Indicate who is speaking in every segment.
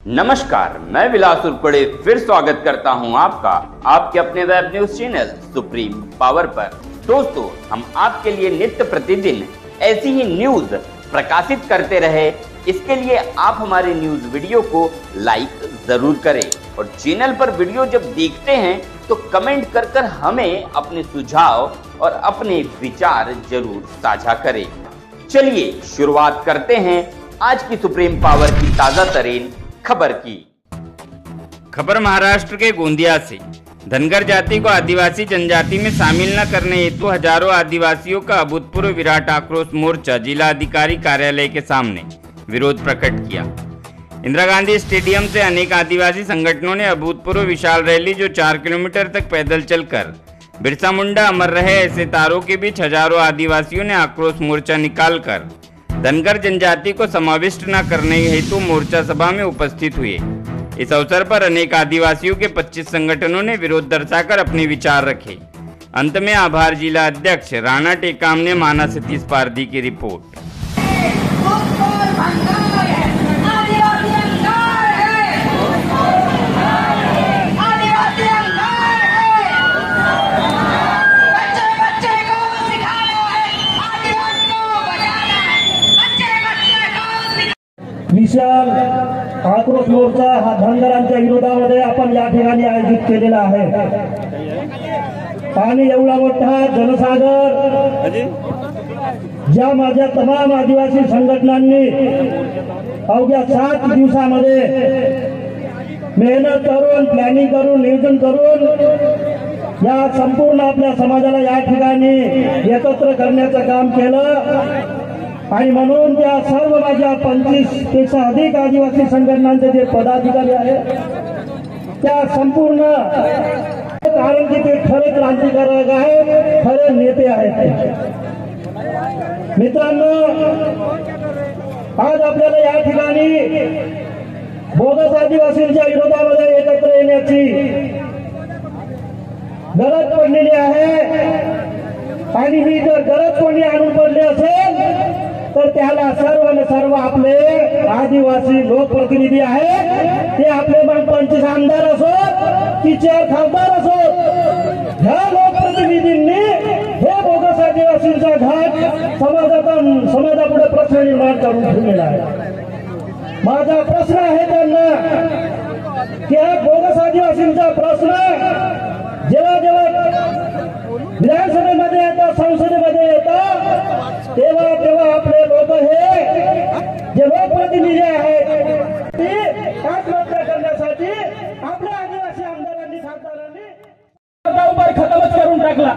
Speaker 1: नमस्कार, मैं विलास उर्पड़े फिर स्वागत करता हूं आपका आपके अपने web news channel supreme power पर। दोस्तों, हम आपके लिए नित्य प्रतिदिन ऐसी ही न्यूज प्रकाशित करते रहे, इसके लिए आप हमारे न्यूज वीडियो को लाइक जरूर करें और चैनल पर वीडियो जब देखते हैं तो कमेंट कर हमें अपने सुझाव और अपने विचार जरूर साझा करें। चलिए शुरुआत करते हैं आज की सुप्रीम पावर की ताजा तरीन खबर की। खबर महाराष्ट्र के गोंदिया से। धनगर जाति को आदिवासी जनजाति में शामिल न करने हेतु हजारों आदिवासियों का अभूतपूर्व विराट आक्रोश मोर्चा जिला अधिकारी कार्यालय के सामने विरोध प्रकट किया। इंदिरा गांधी स्टेडियम से अनेक आदिवासी संगठनों ने अभूतपूर्व विशाल रैली जो 4 किलोमीटर तक पैदल चलकर बिरसा मुंडा अमर रहे ऐसे तारों के बीच हजारों आदिवासियों ने आक्रोश मोर्चा निकालकर धनगर जनजाति को समाविष्ट न करने हेतु मोर्चा सभा में उपस्थित हुए। इस अवसर पर अनेक आदिवासियों के 25 संगठनों ने विरोध दर्शाकर अपने विचार रखे। अंत में आभार जिला अध्यक्ष राणा टेकाम ने माना सतीश पारधी की रिपोर्ट।
Speaker 2: विशाल आक्रोश मोर्चा हा धनगरांच्या विरोधामध्ये आपण या ठिकाणी आयोजित केलेला आहे आणि एवढा मोठा जनसागर ज्या माझ्या तमाम आदिवासी संघटनांनी अवघ्या 7 दिवसामध्ये मेहनत करून प्लॅनिंग करून नियोजन करून या संपूर्ण आपल्या समाजाला या ठिकाणी एकत्र करण्याचं काम केलं आणि म्हणून त्या सर्व माझ्या 25 पेक्षा अधिक आदिवासी संघटनांचे जे पदाधिकारी आहेत त्या संपूर्ण कारण की ते खरे क्रांतिकारक आहेत, खरे नेते आहेत। मित्रांनो, आज आपल्याला या ठिकाणी बोगस आदिवासींच्या विरोधामध्ये एकत्र येण्याची गरज पडलेली आहे आणि ही जर गरज कोणी आणून पडली असेल तर त्याला सर्व आपले आदिवासी लोकप्रतिनिधी आहेत। ते आपले मग 25 आमदार असो की 4 खासदार असो, ह्या लोकप्रतिनिधींनी हे बोगस आदिवासींचा घाट समाजापुढे प्रश्न निर्माण करून ठेवलेला आहे। माझा प्रश्न आहे त्यांना की हा बोगस आदिवासींचा प्रश्न जेव्हा विधानसभेमध्ये येतात, संसदेमध्ये येतात, तेव्हा आपले लोक हे जे लोकप्रतिनिधी आहेत ते आत्महत्या करण्यासाठी आपल्या आदिवासी आमदारांनी खासदारांनी खतमच करून टाकला,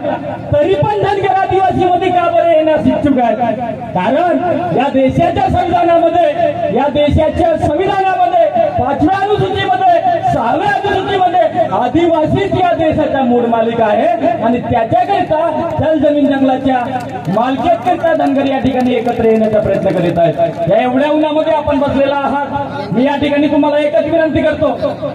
Speaker 2: तरी पण धनगर आदिवासी मध्ये का बरे येण्यास इच्छुक आहेत? कारण या देशाच्या संविधानामध्ये, या देशाच्या संविधानामध्ये 5व्या अनुसूचीमध्ये 6व्या अनुसूचीमध्ये आदिवासीच या देशाचा मूळ मालिक आहे आणि त्याच्याकरिता जल जमीन जंगलाच्या मालकीकरिता धनगर या ठिकाणी एकत्र येण्याचा प्रयत्न करीत आहेत। या एवढ्या उन्हामध्ये आपण बसलेला आहात, मी या ठिकाणी तुम्हाला एकच विनंती करतो,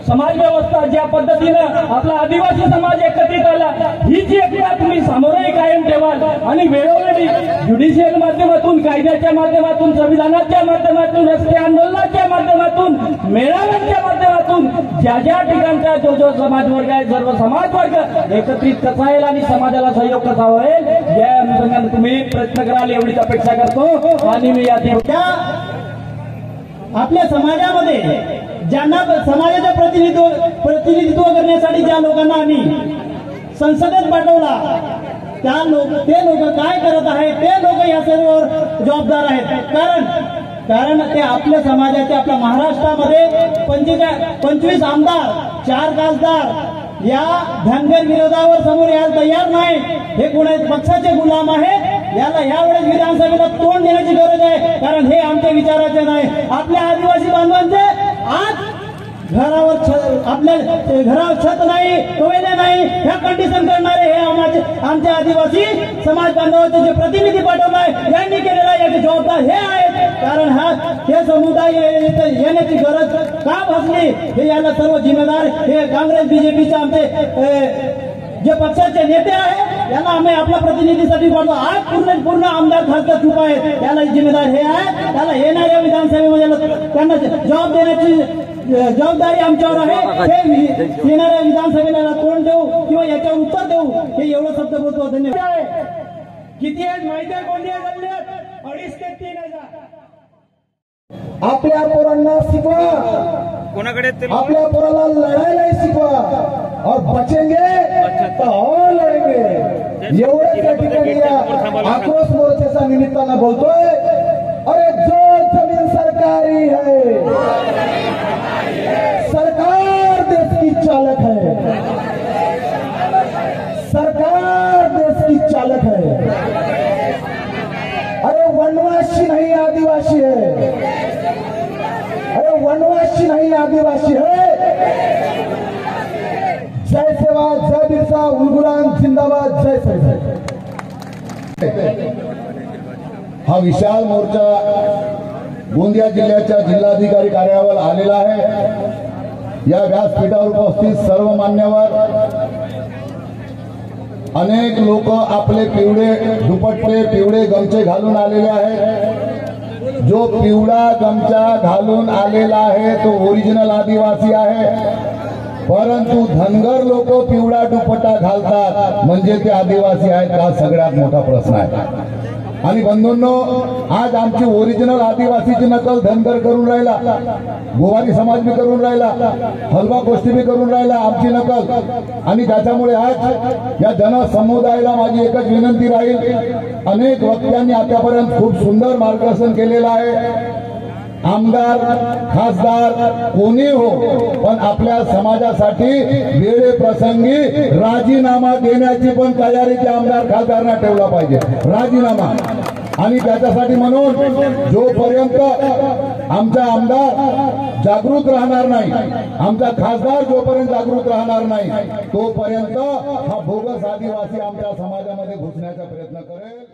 Speaker 2: समाज व्यवस्था ज्या पद्धतीनं आपला आदिवासी समाज एकत्रित आला ही जी एकता तुम्ही सामोरे कायम ठेवाल आणि वेळोवेळी ज्युडिशियल माध्यमातून, कायद्याच्या माध्यमातून, संविधानाच्या माध्यमातून, रस्ते आंदोलनाच्या माध्यमातून, मेळाव्यांच्या माध्यमातून ज्या ठिकाणचा जो समाज वर्ग आहे, सर्व समाज वर्ग एकत्रित कसा येईल आणि समाजाला सहयोग कसा होईल या अनुषंगाने तुम्ही प्रयत्न कराल एवढीच अपेक्षा करतो। आणि मी या आपल्या समाजामध्ये ज्यांना समाजाचं प्रतिनिधित्व करण्यासाठी ज्या लोकांना आम्ही संसदेत पाठवला ते लोक काय करत आहेत? ते लोक या सर्व जबाबदार आहेत। कारण ते आपल्या समाजाचे, आपल्या महाराष्ट्रामध्ये 25 आमदार, 4 खासदार या धनगर विरोधावर समोर यायला तयार नाही। हे कोणाच्या पक्षाचे गुलाम आहेत, याला यावेळेस विधानसभेला तोंड देण्याची गरज आहे, कारण हे आमच्या विचाराचे नाही। आपल्या आदिवासी बांधवांचे आज आपल्या घरावर छत नाही, टोयले नाही, ह्या कंडिशन करणारे हे आमच्या आदिवासी समाज बांधवांचे जे प्रतिनिधी पाठवलाय यांनी केलेला याचे जबाबदार हे आहेत। कारण हे समुदाय येण्याची गरज का भासली हे याला सर्व जिम्मेदार हे काँग्रेस बीजेपीचे आमचे जे पक्षाचे नेते आहेत याला आम्ही आपल्या प्रतिनिधीसाठी पाठवतो। आज पूर्ण आमदार खासदार चुप आहेत, त्याला जिम्मेदार हे आहे। त्याला येणाऱ्या विधानसभेमध्ये त्यांना जबाब देण्याची जबाबदारी आमच्यावर आहे। हे येणाऱ्या विधानसभेला तोंड देऊ किंवा याच्यावर उत्तर देऊ, हे एवढं शब्द बोलतो। धन्यवाद। किती आहेत माहिती आहे? कोणत्या गल्ल्यात? 2.5 ते 3,000। आपल्या पोरांना शिकवा,
Speaker 3: कोणाकडे
Speaker 2: आपल्या पोराला लढायला शिकवा, और बचेंगे तो और लढेंगे। एवढं त्या ठिकाणी आक्रोश मोर्चाच्या निमित्तानं बोलतोय। अरे जो जमीन सरकारी है, सरकार देश की चालक है, सरकार देश की चालक है। अरे वनवासी नहीं आदिवासी है, अरे वनवासी नहीं आदिवासी है। जय सेवा, जय बिरसा, उलगुलान जिंदाबाद, जय सेवा।
Speaker 4: हा विशाल मोर्चा गोंदिया जिल्ह्याच्या जिल्हाधिकारी कार्यालयावर आलेला आहे। या व्यासपीठावर उपस्थित सर्व मान्यवर, अनेक लोक आपले पिवळे दुपट्टे, पिवळे गमछे घालून आलेले आहेत। जो पिवळा गमछा घालून आलेला आहे तो ओरिजिनल आदिवासी आहे, परंतु धनगर लोक पिवळा दुपट्टा घालतात म्हणजे ते आदिवासी आहेत का? सगळ्यात मोठा प्रश्न आहे। आणि बंधूंनो, आज आमची ओरिजिनल आदिवासीची नकल धनगर करून राहिला, गोवारी समाज बी करून राहिला, हलवा गोष्टी बी करून राहिला आमची नकल। आणि त्याच्यामुळे आज या जनसमुदायाला माझी एकच विनंती राहील, अनेक वक्त्यांनी आतापर्यंत खूप सुंदर मार्गदर्शन केलेलं आहे। आमदार खासदार कोणी हो, पण आपल्या समाजासाठी वेळेप्रसंगी राजीनामा देण्याची पण तयारी त्या आमदार खासदारांना ठेवला पाहिजे, राजीनामा। आणि त्याच्यासाठी म्हणून जोपर्यंत आमचा आमदार जागृत राहणार नाही, आमचा खासदार जोपर्यंत जागृत राहणार नाही, तोपर्यंत हा बोगस आदिवासी आमच्या समाजामध्ये घुसण्याचा प्रयत्न करेल।